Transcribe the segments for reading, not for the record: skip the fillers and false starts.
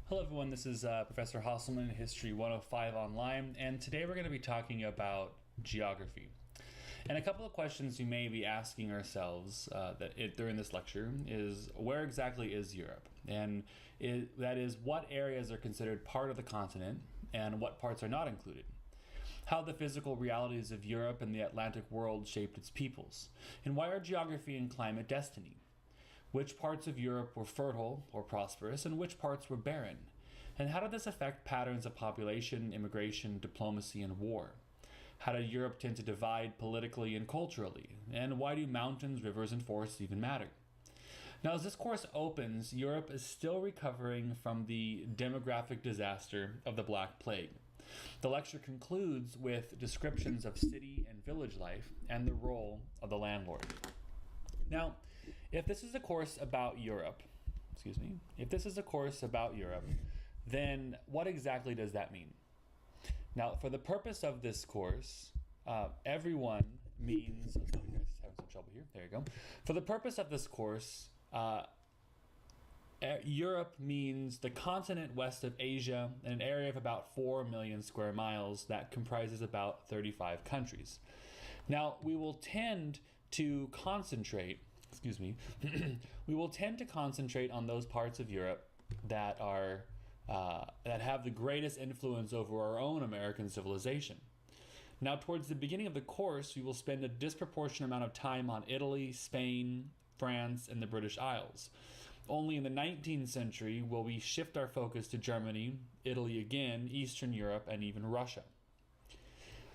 Hello everyone, this is Professor Hasselman, History 105 Online, and today we're going to be talking about geography. And a couple of questions we may be asking ourselves during this lecture is, where exactly is Europe? And that is, what areas are considered part of the continent and what parts are not included? How the physical realities of Europe and the Atlantic world shaped its peoples? And why are geography and climate destiny? Which parts of Europe were fertile or prosperous, and which parts were barren? And how did this affect patterns of population, immigration, diplomacy, and war? How did Europe tend to divide politically and culturally? And why do mountains, rivers, and forests even matter? Now, as this course opens, Europe is still recovering from the demographic disaster of the Black Plague. The lecture concludes with descriptions of city and village life and the role of the landlord. Now, if this is a course about Europe, then what exactly does that mean? Now, for the purpose of this course, everyone means, having some trouble here, there you go. For the purpose of this course, Europe means the continent west of Asia in an area of about 4 million square miles that comprises about 35 countries. Now, we will tend to concentrate on those parts of Europe that have the greatest influence over our own American civilization. Now, towards the beginning of the course, we will spend a disproportionate amount of time on Italy, Spain, France, and the British Isles. Only in the 19th century will we shift our focus to Germany, Italy again, Eastern Europe, and even Russia.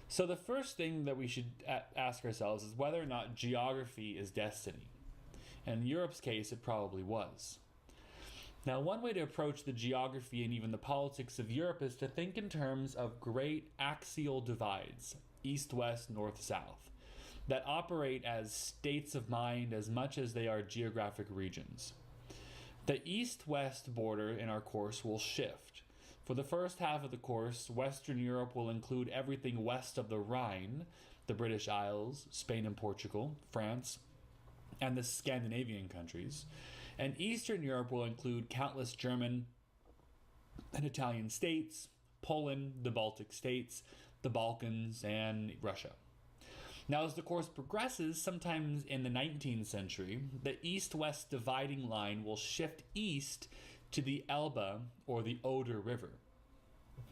So the first thing that we should ask ourselves is whether or not geography is destiny. In Europe's case, it probably was. Now, one way to approach the geography and even the politics of Europe is to think in terms of great axial divides, east-west, north-south, that operate as states of mind as much as they are geographic regions. The east-west border in our course will shift. For the first half of the course, Western Europe will include everything west of the Rhine, the British Isles, Spain and Portugal, France, and the Scandinavian countries. And Eastern Europe will include countless German and Italian states, Poland, the Baltic states, the Balkans, and Russia. Now, as the course progresses, sometimes in the 19th century, the east-west dividing line will shift east to the Elbe or the Oder River.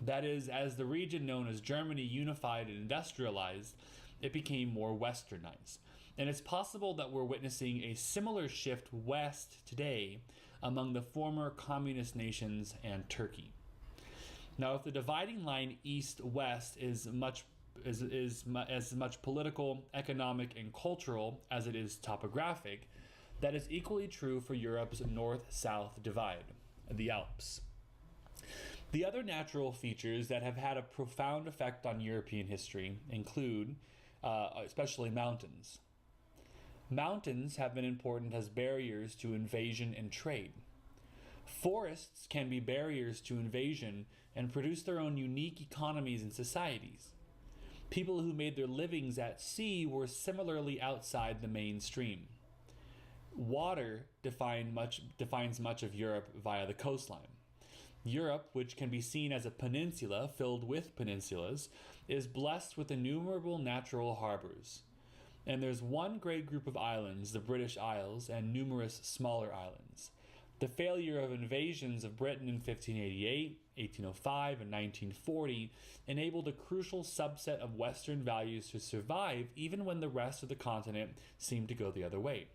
That is, as the region known as Germany unified and industrialized, it became more westernized. And it's possible that we're witnessing a similar shift west today among the former communist nations and Turkey. Now, if the dividing line east-west is as much political, economic, and cultural as it is topographic, that is equally true for Europe's north-south divide, the Alps. The other natural features that have had a profound effect on European history include, especially mountains. Mountains have been important as barriers to invasion and trade. Forests can be barriers to invasion and produce their own unique economies and societies. People who made their livings at sea were similarly outside the mainstream. Water defines much of Europe via the coastline. Europe, which can be seen as a peninsula filled with peninsulas, is blessed with innumerable natural harbors. And there's one great group of islands, the British Isles, and numerous smaller islands. The failure of invasions of Britain in 1588, 1805, and 1940 enabled a crucial subset of Western values to survive even when the rest of the continent seemed to go the other way.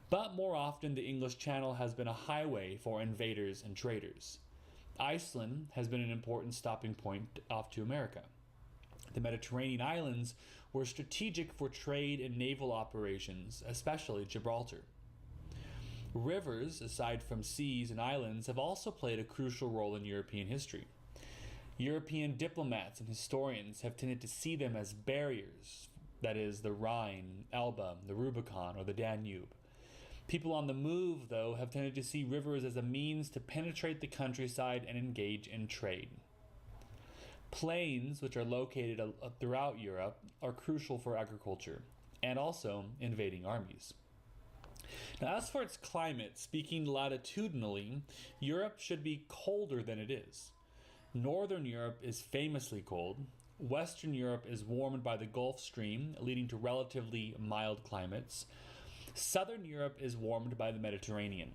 But more often, the English Channel has been a highway for invaders and traders. Iceland has been an important stopping point off to America. The Mediterranean islands were strategic for trade and naval operations, especially Gibraltar. Rivers, aside from seas and islands, have also played a crucial role in European history. European diplomats and historians have tended to see them as barriers, that is, the Rhine, Elbe, the Rubicon, or the Danube. People on the move, though, have tended to see rivers as a means to penetrate the countryside and engage in trade. Plains, which are located throughout Europe, are crucial for agriculture and also invading armies. Now, as for its climate, speaking latitudinally, Europe should be colder than it is. Northern Europe is famously cold. Western Europe is warmed by the Gulf Stream, leading to relatively mild climates. Southern Europe is warmed by the Mediterranean.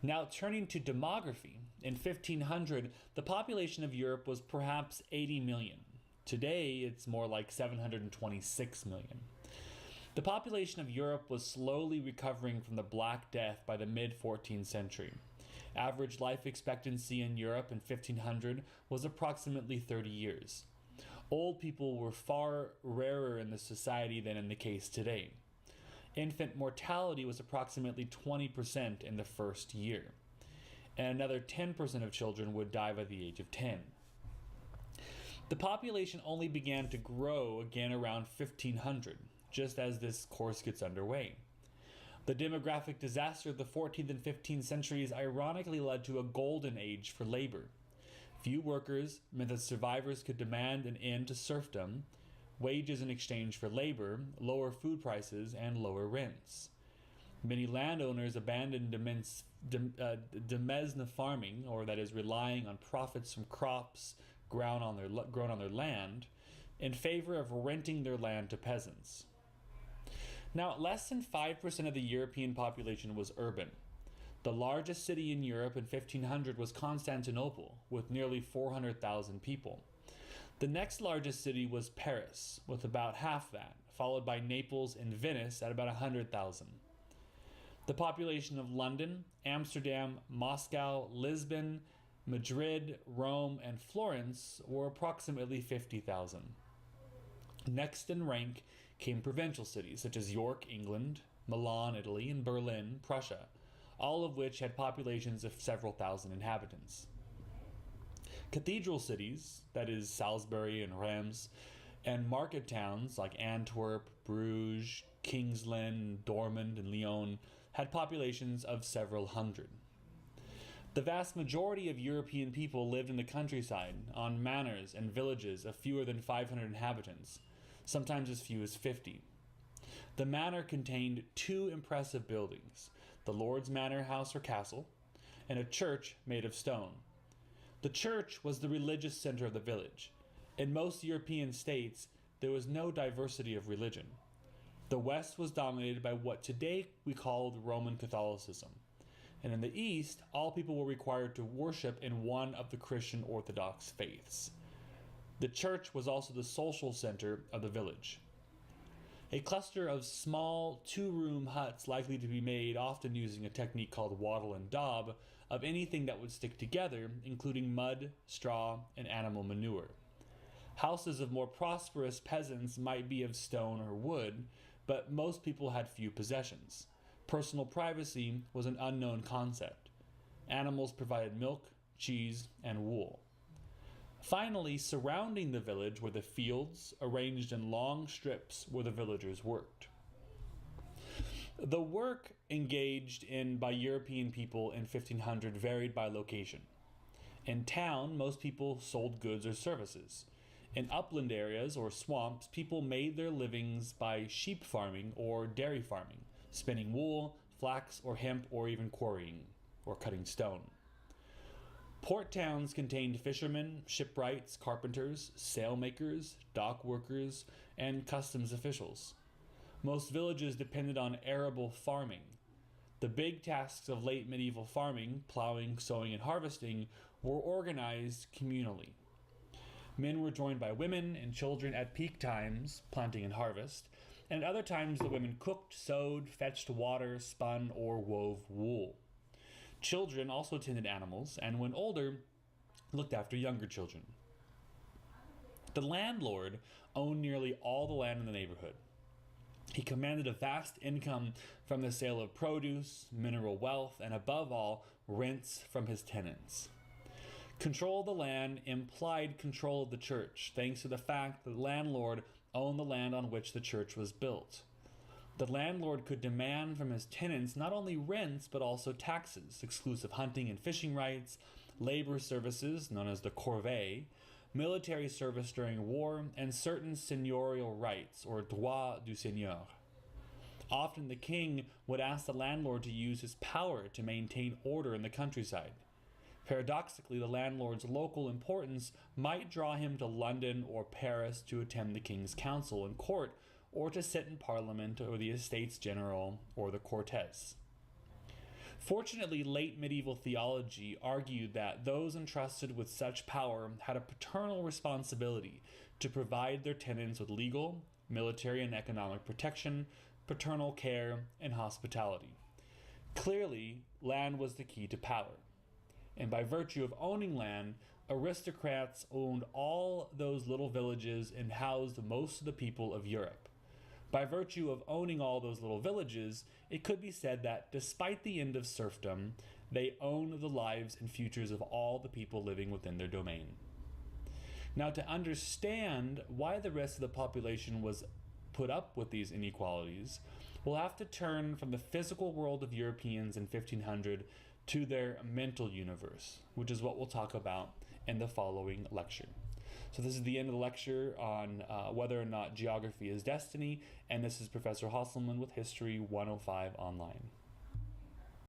Now, turning to demography, in 1500, the population of Europe was perhaps 80 million. Today, it's more like 726 million. The population of Europe was slowly recovering from the Black Death by the mid-14th century. Average life expectancy in Europe in 1500 was approximately 30 years. Old people were far rarer in the society than in the case today. Infant mortality was approximately 20% in the first year, and another 10% of children would die by the age of 10. The population only began to grow again around 1500, just as this course gets underway. The demographic disaster of the 14th and 15th centuries ironically led to a golden age for labor. Few workers meant that survivors could demand an end to serfdom, wages in exchange for labor, lower food prices, and lower rents. Many landowners abandoned demesne farming, or that is relying on profits from crops grown on their land, in favor of renting their land to peasants. Now, less than 5% of the European population was urban. The largest city in Europe in 1500 was Constantinople, with nearly 400,000 people. The next largest city was Paris, with about half that, followed by Naples and Venice at about 100,000. The population of London, Amsterdam, Moscow, Lisbon, Madrid, Rome, and Florence were approximately 50,000. Next in rank came provincial cities such as York, England, Milan, Italy, and Berlin, Prussia, all of which had populations of several thousand inhabitants. Cathedral cities, that is Salisbury and Reims, and market towns like Antwerp, Bruges, King's Lynn, Dortmund, and Lyon had populations of several hundred. The vast majority of European people lived in the countryside, on manors and villages of fewer than 500 inhabitants, sometimes as few as 50. The manor contained two impressive buildings, the Lord's Manor House or Castle, and a church made of stone. The church was the religious center of the village. In most European states, there was no diversity of religion. The West was dominated by what today we call Roman Catholicism, and in the East, all people were required to worship in one of the Christian Orthodox faiths. The church was also the social center of the village. A cluster of small two-room huts likely to be made, often using a technique called wattle and daub, of anything that would stick together, including mud, straw, and animal manure. Houses of more prosperous peasants might be of stone or wood, but most people had few possessions. Personal privacy was an unknown concept. Animals provided milk, cheese, and wool. Finally, surrounding the village were the fields, arranged in long strips where the villagers worked. The work engaged in by European people in 1500 varied by location. In town, most people sold goods or services. In upland areas or swamps, people made their livings by sheep farming or dairy farming, spinning wool, flax, or hemp, or even quarrying or cutting stone. Port towns contained fishermen, shipwrights, carpenters, sailmakers, dock workers, and customs officials. Most villages depended on arable farming. The big tasks of late medieval farming, plowing, sowing, and harvesting, were organized communally. Men were joined by women and children at peak times, planting and harvest, and at other times the women cooked, sewed, fetched water, spun, or wove wool. Children also tended animals, and when older, looked after younger children. The landlord owned nearly all the land in the neighborhood. He commanded a vast income from the sale of produce, mineral wealth, and above all, rents from his tenants. Control of the land implied control of the church, thanks to the fact that the landlord owned the land on which the church was built. The landlord could demand from his tenants not only rents, but also taxes, exclusive hunting and fishing rights, labor services, known as the corvée, military service during war, and certain seigneurial rights, or droit du seigneur. Often the king would ask the landlord to use his power to maintain order in the countryside. Paradoxically, the landlord's local importance might draw him to London or Paris to attend the king's council and court, or to sit in parliament or the Estates General or the Cortes. Fortunately, late medieval theology argued that those entrusted with such power had a paternal responsibility to provide their tenants with legal, military, and economic protection, paternal care, and hospitality. Clearly, land was the key to power. And by virtue of owning land, aristocrats owned all those little villages and housed most of the people of Europe. By virtue of owning all those little villages, it could be said that despite the end of serfdom, they owned the lives and futures of all the people living within their domain. Now, to understand why the rest of the population was put up with these inequalities, we'll have to turn from the physical world of Europeans in 1500 to their mental universe, which is what we'll talk about in the following lecture. So this is the end of the lecture on whether or not geography is destiny, and this is Professor Hasselman with History 105 Online.